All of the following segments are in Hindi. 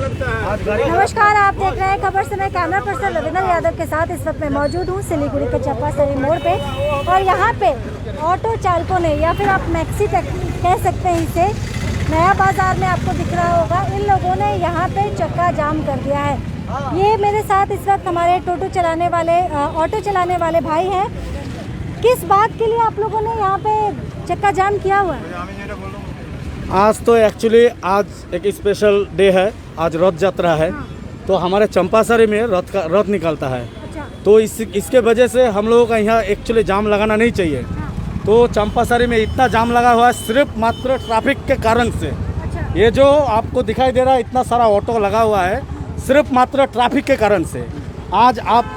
नमस्कार, आप देख रहे हैं खबर समय। कैमरा पर्सन रविंद्र यादव के साथ इस वक्त मैं मौजूद हूँ सिलीगुड़ी के चंपासरी मोड़ पे। और यहाँ पे ऑटो चालकों ने, या फिर आप मैक्सी कह सकते हैं इसे, नया बाजार में आपको दिख रहा होगा, इन लोगों ने यहाँ पे चक्का जाम कर दिया है। ये मेरे साथ इस वक्त हमारे ऑटो चलाने वाले भाई हैं। किस बात के लिए आप लोगों ने यहाँ पे चक्का जाम किया हुआ है? आज तो एक्चुअली आज एक स्पेशल डे है, आज रथ यात्रा है। तो हमारे चंपासरी में रथ निकलता है। अच्छा। तो इसके वजह से हम लोगों का यहाँ एक्चुअली जाम लगाना नहीं चाहिए। तो चंपासरी में इतना जाम लगा हुआ है सिर्फ मात्र ट्रैफिक के कारण से। अच्छा। ये जो आपको दिखाई दे रहा है इतना सारा ऑटो लगा हुआ है सिर्फ मात्र ट्रैफिक के कारण से। आज आप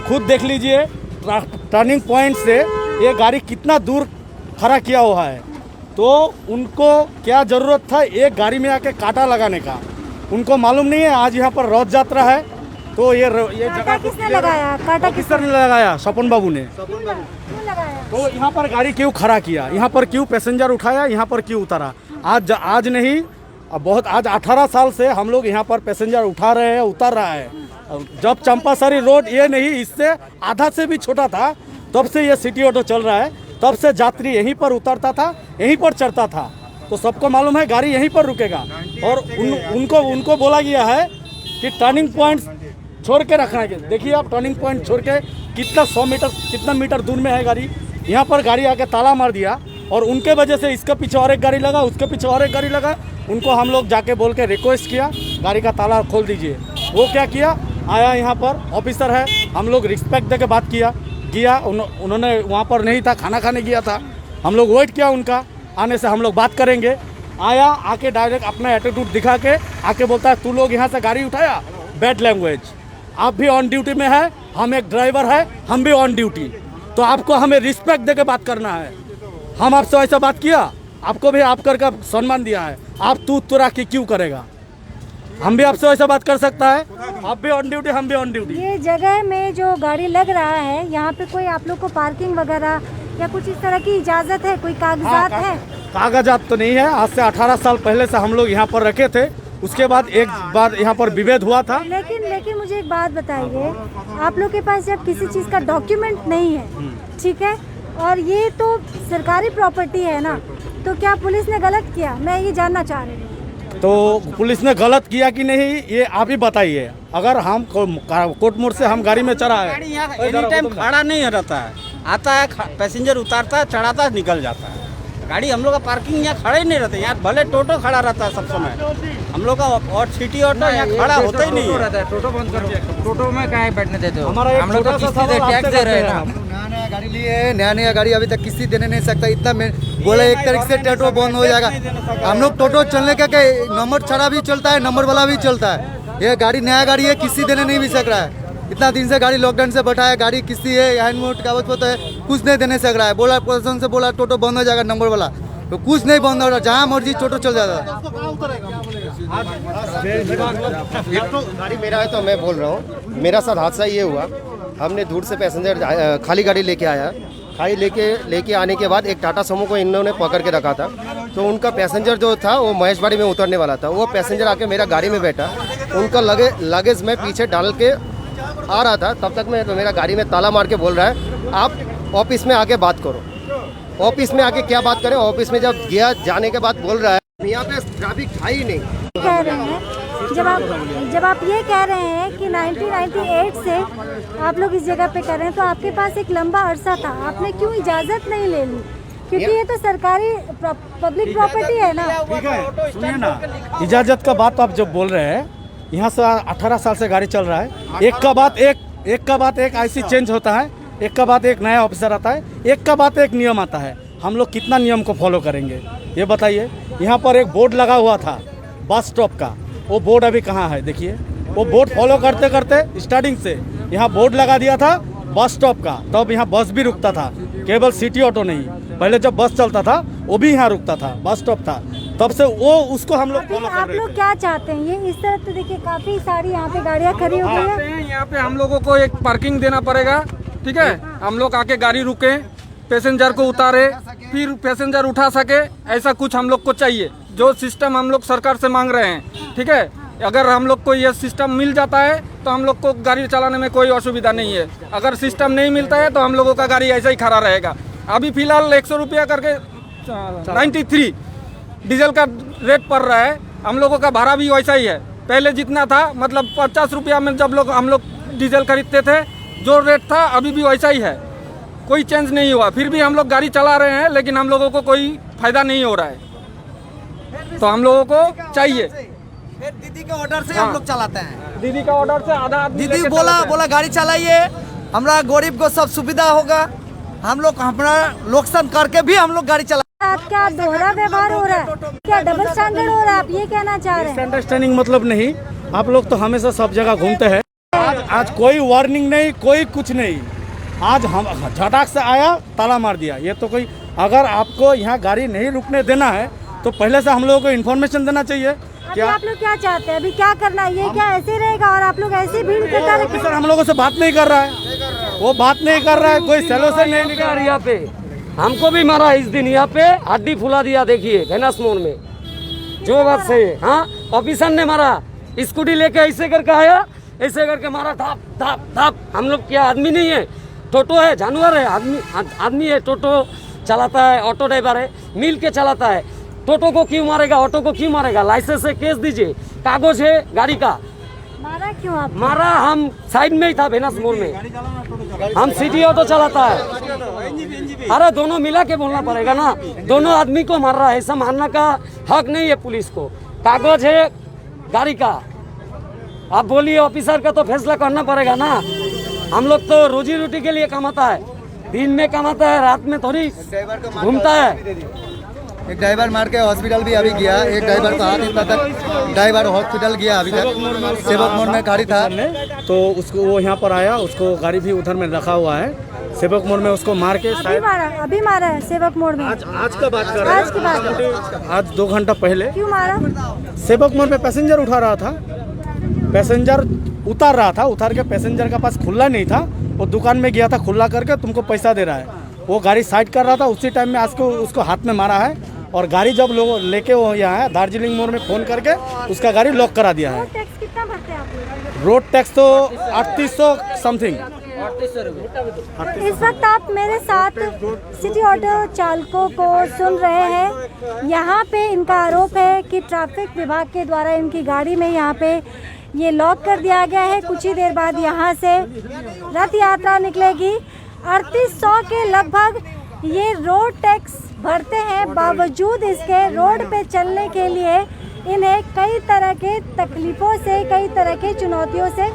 खुद देख लीजिए टर्निंग पॉइंट से ये गाड़ी कितना दूर खड़ा किया हुआ है। तो उनको क्या ज़रूरत था एक गाड़ी में आके कांटा लगाने का? उनको मालूम नहीं है आज यहाँ पर रथ यात्रा है। तो ये जगह किसने लगाया कांटा? किसने लगाया? स्वपन बाबू ने। क्यों लगाया? तो यहाँ पर गाड़ी क्यों खड़ा किया? यहाँ पर क्यों पैसेंजर उठाया? यहाँ पर क्यों उतारा? आज नहीं, आज 18 साल से हम लोग यहाँ पर पैसेंजर उठा रहे हैं, उतार रहा है। जब चंपासरी रोड ये नहीं, इससे आधा से भी छोटा था, तब से ये सिटी ऑटो चल रहा है। तब से यात्री यहीं पर उतरता था, यहीं पर चढ़ता था। तो सबको मालूम है गाड़ी यहीं पर रुकेगा। और उनको बोला गया है कि टर्निंग पॉइंट छोड़ के रखना है। देखिए आप टर्निंग पॉइंट छोड़ के कितना मीटर दूर में है गाड़ी। यहाँ पर गाड़ी आके ताला मार दिया और उनके वजह से इसके पीछे और एक गाड़ी लगा, उसके पीछे और एक गाड़ी लगा। उनको हम लोग जाके बोल के रिक्वेस्ट किया गाड़ी का ताला खोल दीजिए। वो क्या किया, आया यहाँ पर ऑफिसर है, हम लोग रिस्पेक्ट दे के बात किया। उन्होंने वहाँ पर नहीं था, खाना खाने गया था। हम लोग वेट किया उनका आने से, हम लोग बात करेंगे। आया, आके डायरेक्ट अपना एटीट्यूड दिखा के आके बोलता है तू लोग यहाँ से गाड़ी उठाया, बैड लैंग्वेज। आप भी ऑन ड्यूटी में है, हम एक ड्राइवर है, हम भी ऑन ड्यूटी। तो आपको हमें रिस्पेक्ट दे के बात करना है। हम आपसे ऐसा बात किया, आपको भी आप करके सम्मान दिया है, आप तू तुरा की क्यों करेगा? हम भी आपसे ऐसा बात कर सकता है? आप भी ऑन ड्यूटी, हम भी ऑन ड्यूटी। ये जगह में जो गाड़ी लग रहा है, यहाँ पे कोई आप लोग को पार्किंग वगैरह या कुछ इस तरह की इजाजत है? कोई कागजात है? कागजात तो नहीं है। आज से 18 साल पहले से हम लोग यहाँ पर रखे थे। उसके बाद एक बार यहाँ पर विभेद हुआ था। लेकिन मुझे एक बात बताइए, आप लोग के पास जब किसी चीज़ का डॉक्यूमेंट नहीं है, ठीक है, और ये तो सरकारी प्रॉपर्टी है ना, तो क्या पुलिस ने गलत किया? मैं ये जानना चाह रही हूँ। तो पुलिस ने गलत किया कि नहीं ये आप ही बताइए। अगर हम कोर्ट मोड़ से हम गाड़ी में चढ़ा है, गाड़ी यहाँ एनी टाइम खड़ा नहीं रहता है, आता है पैसेंजर उतारता है, चढ़ाता है, निकल जाता है। गाड़ी हम लोग का पार्किंग यहाँ खड़े ही नहीं रहते। यहाँ भले टोटो खड़ा रहता है सब समय, हम लोग का और सिटी ऑटो यहाँ खड़ा होता ही नहीं है। टोटो बंद कर दिया। टोटो में कहाँ बैठने देते हो? हम लोग तो किस्ती दे टैक्स दे रहे हैं ना। नया गाड़ी लिए, नया गाड़ी अभी तक किस्ती देने नहीं सकता। इतना बोले 1 तारीख से टोटो बंद हो जाएगा। हम लोग टोटो चलने का नंबर छड़ा भी चलता है, नंबर वाला भी चलता है। ये गाड़ी नया गाड़ी है, किस्ती देने नहीं भी सक रहा है। इतना दिन से गाड़ी लॉकडाउन से बैठा है, गाड़ी किस्ती है, हैंड कागज पत्र है, कुछ नहीं देने सक रहा है। बोला प्रशासन से, बोला टोटो बंद हो जाएगा नंबर वाला, तो कुछ नहीं बंद हो रहा। जहाँ मर्जी टोटो चल जाता है। एक तो गाड़ी मेरा है तो मैं बोल रहा हूँ, मेरा साथ हादसा ये हुआ। हमने दूर से पैसेंजर खाली गाड़ी लेके आया, खाली लेके आने के बाद एक टाटा समो को इन्होंने पकड़ के रखा था। तो उनका पैसेंजर जो था वो महेशबाड़ी में उतरने वाला था। वो पैसेंजर आके मेरा गाड़ी में बैठा, उनका लगेज में पीछे डाल के आ रहा था। तब तक मैं मेरा गाड़ी में ताला मार के बोल रहा है आप ऑफिस में आके बात करो। ऑफिस में आके क्या बात करें? ऑफिस में जब गया, जाने के बाद बोल रहा है यहाँ पे ट्रैफिक था ही नहीं। कह रहे हैं जब आप ये कह रहे हैं कि 1998 से आप लोग इस जगह पे कर रहे हैं, तो आपके पास एक लंबा अरसा था, आपने क्यों इजाजत नहीं ले ली? क्योंकि ये तो सरकारी पब्लिक प्रॉपर्टी है ना। ठीक है, सुनिए ना, इजाजत का बात आप जब बोल रहे हैं, यहाँ से 18 साल से गाड़ी चल रहा है। एक का बाद एक ऐसी चेंज होता है, एक का बाद एक नया ऑफिसर आता है, एक का बाद एक नियम आता है। हम लोग कितना नियम को फॉलो करेंगे ये बताइए। यहाँ पर एक बोर्ड लगा हुआ था बस स्टॉप का, वो बोर्ड अभी कहाँ है? देखिए, वो बोर्ड फॉलो करते करते स्टार्टिंग से यहाँ बोर्ड लगा दिया था बस स्टॉप का। तब यहाँ बस भी रुकता था, केवल सिटी ऑटो नहीं। पहले जब बस चलता था वो भी यहाँ रुकता था, बस स्टॉप था। तब से वो उसको हम लोग फॉलो कर रहे थे। आप लोग क्या चाहते हैं? ये इस तरह तो देखिए काफी सारी यहाँ पे गाड़ियाँ खड़ी हो गई है। यहाँ पे हम लोगों को एक पार्किंग देना पड़ेगा, ठीक है? हम लोग आके गाड़ी रुके, पैसेंजर को उतारे, फिर पैसेंजर उठा सके, ऐसा कुछ हम लोग को चाहिए। जो सिस्टम हम लोग सरकार से मांग रहे हैं, ठीक है? अगर हम लोग को ये सिस्टम मिल जाता है तो हम लोग को गाड़ी चलाने में कोई असुविधा नहीं है। अगर सिस्टम नहीं मिलता है तो हम लोगों का गाड़ी ऐसा ही खड़ा रहेगा। अभी फिलहाल 100 रुपया करके 93 डीजल का रेट पड़ रहा है। हम लोगों का भाड़ा भी वैसा ही है। पहले जितना था मतलब 50 रुपया में जब हम लोग डीजल खरीदते थे जो रेट था अभी भी वैसा ही है, कोई चेंज नहीं हुआ। फिर भी हम लोग गाड़ी चला रहे हैं लेकिन हम लोगों को कोई फायदा नहीं हो रहा है। तो हम लोगों को चाहिए दीदी के ऑर्डर से हम लोग चलाते हैं। दीदी का ऑर्डर से आधा आदमी दीदी लेके बोला चलाते हैं। बोला गाड़ी चलाइए, हमारा गरीब को सब सुविधा होगा। हम लोग हमारा लोकसन करके भी हम लोग गाड़ी चला। क्या दोहरा व्यवहार हो रहा है, क्या डबल स्टैंडर्ड हो रहा है, आप ये कहना चाह रहे हैं? अंडरस्टैंडिंग मतलब नहीं, आप लोग तो हमेशा सब जगह घूमते हैं। आज कोई वार्निंग नहीं, कोई कुछ नहीं। आज हम झटाक से आया ताला मार दिया। ये तो कोई, अगर आपको यहाँ गाड़ी नहीं रुकने देना है तो पहले से हम लोगों को इन्फॉर्मेशन देना चाहिए। अभी आप लोग क्या चाहते हैं, अभी क्या करना है? ये क्या ऐसे रहेगा और आप लोग ऐसे भीड़ इकट्ठा रखेंगे? सर हम लोगों से बात नहीं कर रहा है, वो बात नहीं कर रहा है, कोई सोल्यूशन नहीं निकाल। यहाँ पे हमको भी मारा इस दिन, यहाँ पे हड्डी फुला दिया। देखिए भेनास मोड़ में जो बात सही है। हाँ, ऑफिसर ने मारा, स्कूटी लेके ऐसे करके आया, ऐसे करके मारा, धाप धाप धाप। हम लोग क्या आदमी नहीं है, टोटो है, जानवर है, आदमी है। टोटो चलाता है, ऑटो ड्राइवर है, मिल के चलाता है। टोटो को क्यों मारेगा, ऑटो को क्यों मारेगा? लाइसेंस है, केस दीजिए, कागज है गाड़ी का। मारा क्यों आप? मारा, हम साइड में ही था भेनास मोड़ में, हम सिटी ऑटो चलाता है। अरे दोनों मिला के बोलना पड़ेगा ना, दोनों आदमी को मार रहा है, ऐसा मारने का हक नहीं है पुलिस को। कागज है गाड़ी का, आप बोलिए ऑफिसर का तो फैसला करना पड़ेगा ना। हम लोग तो रोजी रोटी के लिए कमाता है, दिन में कमाता है, रात में थोड़ी घूमता है। एक ड्राइवर मार के हॉस्पिटल भी अभी गया। एक ड्राइवर तो हाथ इतना तक ड्राइवर हॉस्पिटल गया अभी तक। सेवक मोड़ में गाड़ी था तो उसको वो यहाँ पर आया, उसको गाड़ी भी उधर में रखा हुआ है। सेवक मोड़ में उसको मार के अभी मारा है सेवक मोड़ में? आज का बात कर रहे हैं, आज की बात। आज 2 घंटा पहले। क्यों मारा? सेवक मोड़ में पैसेंजर उठा रहा था, पैसेंजर उतार रहा था, उतार के पैसेंजर के पास खुला नहीं था, वो दुकान में गया था, खुला करके तुमको पैसा दे रहा है। वो गाड़ी साइड कर रहा था, उसी टाइम में आज को उसको हाथ में मारा है। और गाड़ी जब लोग लेके वो यहाँ है दार्जिलिंग मोड़ में फ़ोन करके उसका गाड़ी लॉक करा दिया है। रोड टैक्स कितना भरते हैं आप लोग? रोड टैक्स तो 3800 समथिंग। तो इस वक्त आप मेरे साथ सिटी ऑटो चालकों को सुन रहे हैं। यहाँ पे इनका आरोप है कि ट्रैफिक विभाग के द्वारा इनकी गाड़ी में यहाँ पे ये लॉक कर दिया गया है। कुछ ही देर बाद यहाँ से रथ यात्रा निकलेगी। 3800 के लगभग ये रोड टैक्स भरते हैं, बावजूद इसके रोड पे चलने के लिए इन्हें कई तरह के तकलीफ़ों से, कई तरह के चुनौतियों से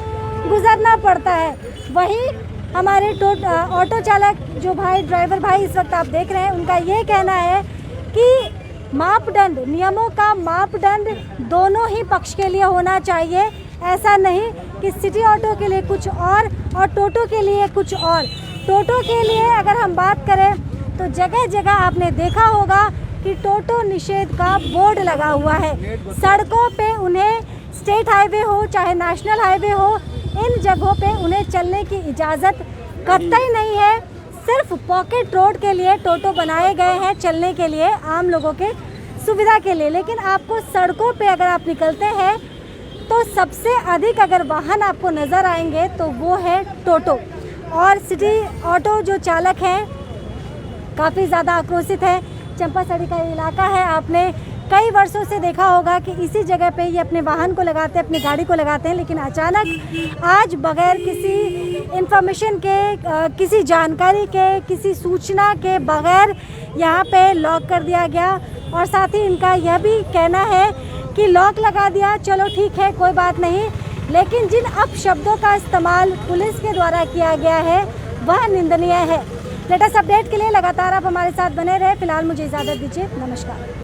गुजरना पड़ता है। वहीं हमारे ऑटो चालक जो भाई, ड्राइवर भाई इस वक्त आप देख रहे हैं, उनका ये कहना है कि मापदंड, नियमों का मापदंड दोनों ही पक्ष के लिए होना चाहिए। ऐसा नहीं कि सिटी ऑटो के लिए कुछ और टोटो के लिए कुछ और। टोटो के लिए अगर हम बात करें तो जगह जगह आपने देखा होगा कि टोटो निषेध का बोर्ड लगा हुआ है। सड़कों पे उन्हें, स्टेट हाईवे हो चाहे नेशनल हाईवे हो, इन जगहों पे उन्हें चलने की इजाज़त कतई नहीं है। सिर्फ पॉकेट रोड के लिए टोटो बनाए गए हैं, चलने के लिए, आम लोगों के सुविधा के लिए। लेकिन आपको सड़कों पे अगर आप निकलते हैं तो सबसे अधिक अगर वाहन आपको नज़र आएंगे तो वो है टोटो। और सिटी ऑटो जो चालक हैं काफ़ी ज़्यादा आक्रोशित है। चंपासड़ी का इलाका है, आपने कई वर्षों से देखा होगा कि इसी जगह पे ये अपने वाहन को लगाते हैं, अपनी गाड़ी को लगाते हैं। लेकिन अचानक आज बगैर किसी इन्फॉर्मेशन के, किसी जानकारी के, किसी सूचना के बगैर यहाँ पे लॉक कर दिया गया। और साथ ही इनका यह भी कहना है कि लॉक लगा दिया, चलो ठीक है, कोई बात नहीं, लेकिन जिन अपशब्दों का इस्तेमाल पुलिस के द्वारा किया गया है वह निंदनीय है। लेटेस्ट अपडेट के लिए लगातार आप हमारे साथ बने रहे। फिलहाल मुझे इजाज़त दीजिए, नमस्कार।